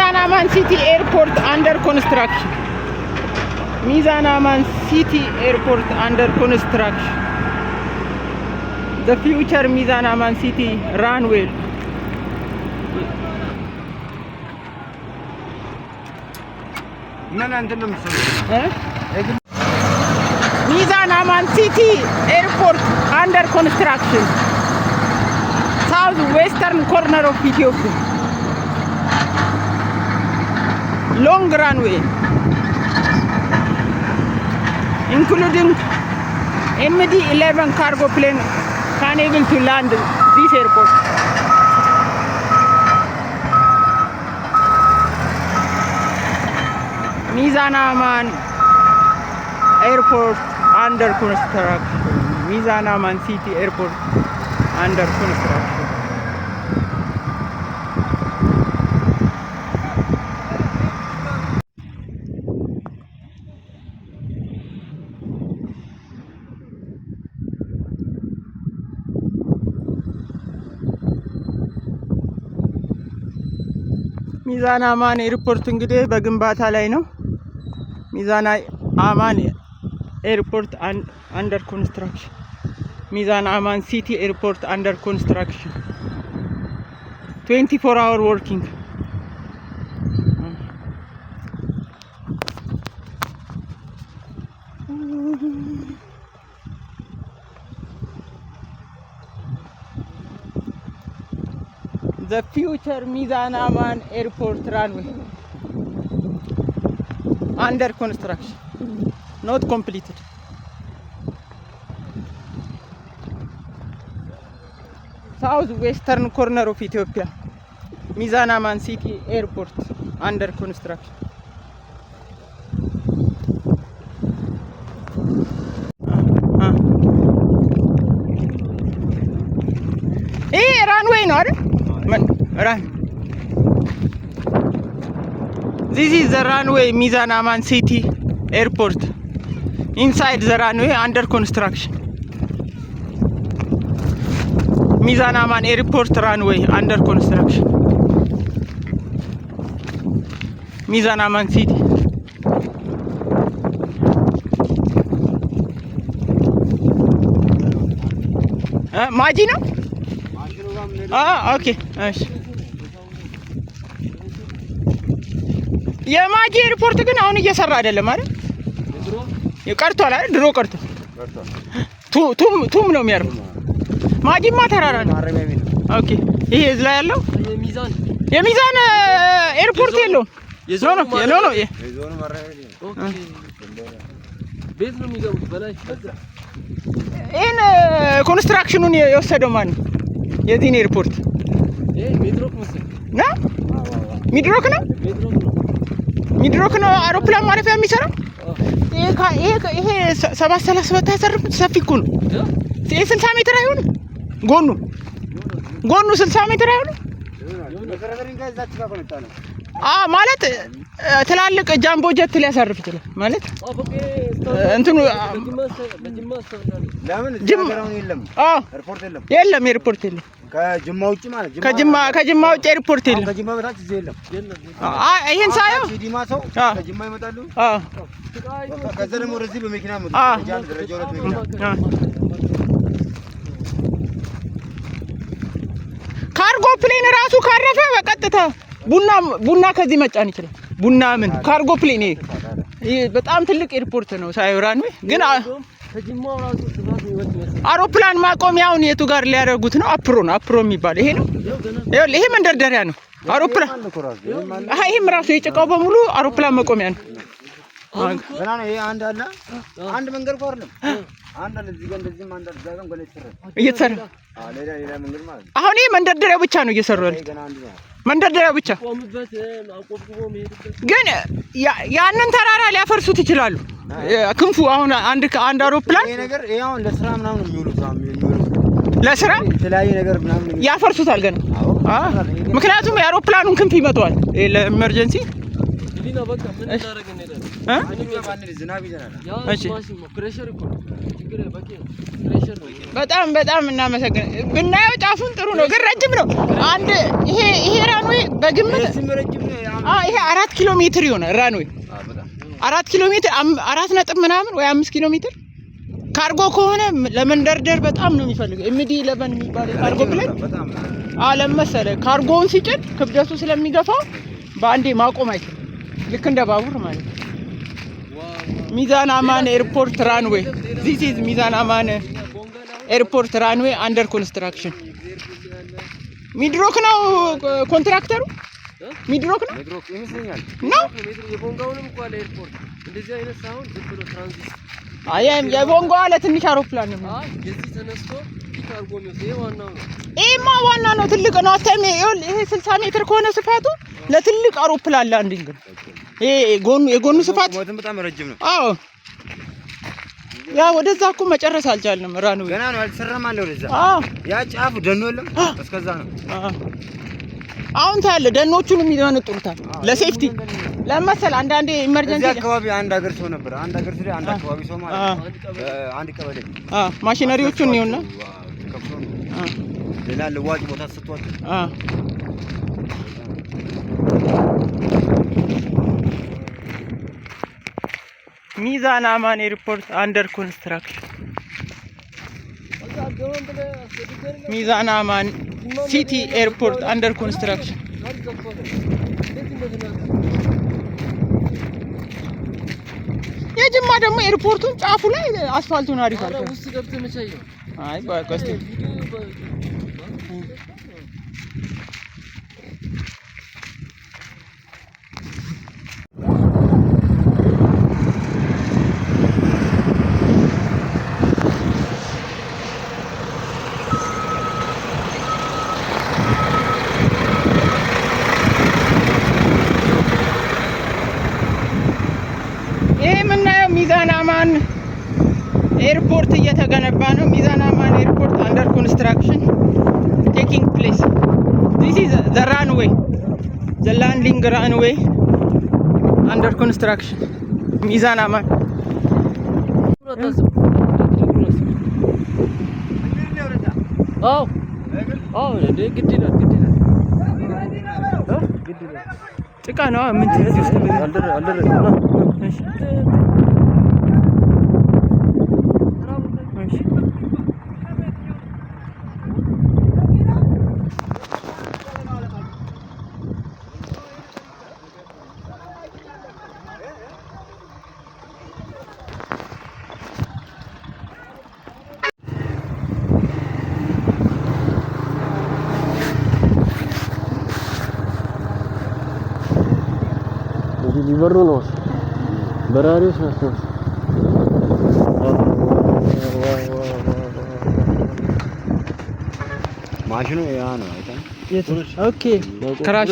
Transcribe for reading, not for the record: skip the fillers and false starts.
Mizan Aman City Airport under construction. Mizan Aman City Airport under construction. The future Mizan Aman City runway. Mizan Aman City Airport under construction. Southwestern corner of Ethiopia. Long runway, including MD-11 cargo plane can able to land this airport. Mizan Aman Airport under construction. Mizan Aman City Airport under construction. Mizan Aman Airport እንግዲህ በግንባታ ላይ ነው። Mizan Aman Airport under construction. Mizan Aman City Airport under construction. 24-hour working. The future Mizan Aman Airport runway under construction, not completed. Southwestern corner of Ethiopia, Mizan Aman City Airport under construction. Hey, runway no? Run. This is the runway Mizan Aman City Airport. Inside the runway under construction. Mizan Aman Airport runway under construction. Mizan Aman City. Maji no? Okay. Nice. የማጂ ኤርፖርት ግን አሁን እየሰራ አይደለም አይደል? ይቀርቷል አይደል? ድሮ ቀርቶ ቱም ነው የሚያርፈው። ማጂማ ተራራ ነው። ኦኬ። ይሄ እዚህ ላይ ያለው የሚዛን ኤርፖርት የለውም። ነው የዞኑ ማረሚያ። ኦኬ። ቤት ነው የሚገቡት በላይ። ይሄን ኮንስትራክሽኑን የወሰደው ማን ነው? የዚህን ኤርፖርት ሚድሮክ መሰለኝ ነው። ሚድሮክ ነው። ሚድሮክ ነው አውሮፕላን ማረፊያ የሚሰራው። ይሄ 737 ያሰርፉት ሰፊ እኮ ነው። 60 ሜትር አይሆንም? ጎኑ 60 ሜትር አይሆንም? ማለት ትላልቅ ጃምቦ ጀት ሊያሳርፍ ይችላል ማለት እንትኑ የለም ኤርፖርት የለም። ከጅማ ውጪ ማለት ከጅማ ውጪ ኤርፖርት የለም። ከጅማ በታች እዚህ የለም። ይሄን ሳየው ዲማ ሰው ከጅማ ይመጣሉ። ከዛ ደግሞ ወደዚህ በመኪና መጥተው ደረጃ ሁለት መኪና ካርጎ ፕሌን ራሱ ካረፈ በቀጥታ ቡና ከዚህ መጫን ይችላል። ቡና ምን ካርጎ ፕሌን ይሄ በጣም ትልቅ ኤርፖርት ነው። ሳይራን ግን ከጅማው ራሱ ስፋት ይወጥ ይመስላል። አውሮፕላን ማቆሚያውን የቱ ጋር ሊያደርጉት ነው? አፕሮ የሚባል ይሄ ነው። ይሄ መንደርደሪያ ነው። አውሮፕላን ይሄም ራሱ የጭቃው በሙሉ አውሮፕላን መቆሚያ ነው። ገና ነው። ይሄ አንድ መንገድ እኮ አይደለም። አንድ አለ እዚህ ጋር እንደዚህ አንድ አለ ዛጋም ገለ እየተሰራ ሌላ መንገድ ማለት ነው። አሁን ይሄ መንደርደሪያ ብቻ ነው እየሰሩ ያሉት። መንደርደሪያ ብቻ ግን ያንን ተራራ ሊያፈርሱት ይችላሉ። ክንፉ አሁን አንድ አውሮፕላን ይሄ ነገር ያው ለስራ ምናምን የሚውሉት ለስራ የተለያየ ነገር ምናምን ያፈርሱታል ገና። ምክንያቱም የአውሮፕላኑን ክንፍ ይመጣዋል ለኤመርጀንሲ ዲና በቃ ምን ታረጋግጥ ነው ዝናብ ይዘናል። እሺ ፕሬሸር እኮ ችግር በቂ ነው። ፕሬሸር ነው። በጣም እናመሰግናለን። ብናየው ጫፉን ጥሩ ነው ግን ረጅም ነው። አንድ ይሄ ራንዌይ በግምት ረጅም ነው። ኪሎ ሜትር ይሆናል ራንዌይ 4 ኪሎ ሜትር 4 ነጥብ ምናምን ወይ 5 ኪሎ ሜትር ካርጎ ከሆነ ለመንደርደር በጣም ነው የሚፈልገው። ኤምዲ 11 የሚባለው ካርጎ ፕሌን አለም መሰለ ካርጎውን ሲጭን ክብደቱ ስለሚገፋው በአንዴ ማቆም አይችልም። ልክ እንደ ባቡር ማለት ነው። ሚዛን አማን ኤርፖርት ራንዌይ this is ሚዛን አማን ኤርፖርት ራንዌይ አንደር ኮንስትራክሽን። ሚድሮክ ነው ኮንትራክተሩ ሚድሮክ ነው ይመስለኛል ነው የቦንጋውንም እኮ አለ ኤርፖርት እንደዚህ አይነት ሳይሆን ዝም ብሎ ትራንዚት አያም የቦንጋ አለ ትንሽ አውሮፕላን ነው። የዚህ ተነስቶ ካርጎ ነው ዋናው ነው። ይሄማ ዋና ነው ትልቅ ነው። አተም ይሄ 60 ሜትር ከሆነ ስፋቱ ለትልቅ አውሮፕላን ላንዲንግ ነው። ይሄ የጎኑ ስፋት በጣም ረጅም ነው። አዎ ያ ወደዛ እኮ መጨረስ አልቻልንም። ራንዌይ ገና ነው አልተሰራም አለ ወደዛ። አዎ ያ ጫፉ ደኖ የለም እስከዛ ነው። አሁን ታለ ደኖቹን የሚያነጥሩታል ለሴፍቲ ለመሰል አንዳንዴ ኢመርጀንሲ እዚህ አካባቢ አንድ ሀገር ሰው ነበር። አንድ ሀገር ሰው አንድ አካባቢ ሰው ማለት አንድ ቀበሌ ማሽነሪዎቹን ነውና ሌላ ለዋጭ ቦታ ስትወጥ ሚዛን አማን ኤርፖርት አንደር ኮንስትራክሽን። ሚዛን አማን ሲቲ ኤርፖርት አንደር ኮንስትራክሽን። የጅማ ደግሞ ኤርፖርቱን ጫፉ ላይ አስፋልቱን አሪፍ አድርገው ውስጥ ገብተህ መቻየው። አይ ቆስቲ ሚዛን አማን ኤርፖርት እየተገነባ ነው። ሚዛን አማን ኤርፖርት አንደር ኮንስትራክሽን ቴኪንግ ፕሌስ this is the runway the landing runway under construction ሚዛን አማን ጭቃ ነው ምን ትይዝ ውስጥ ሊበሩ ነው በራሪዎች ናቸው። ማሽኑ ያ ነው አይተን ኦኬ ክራሽ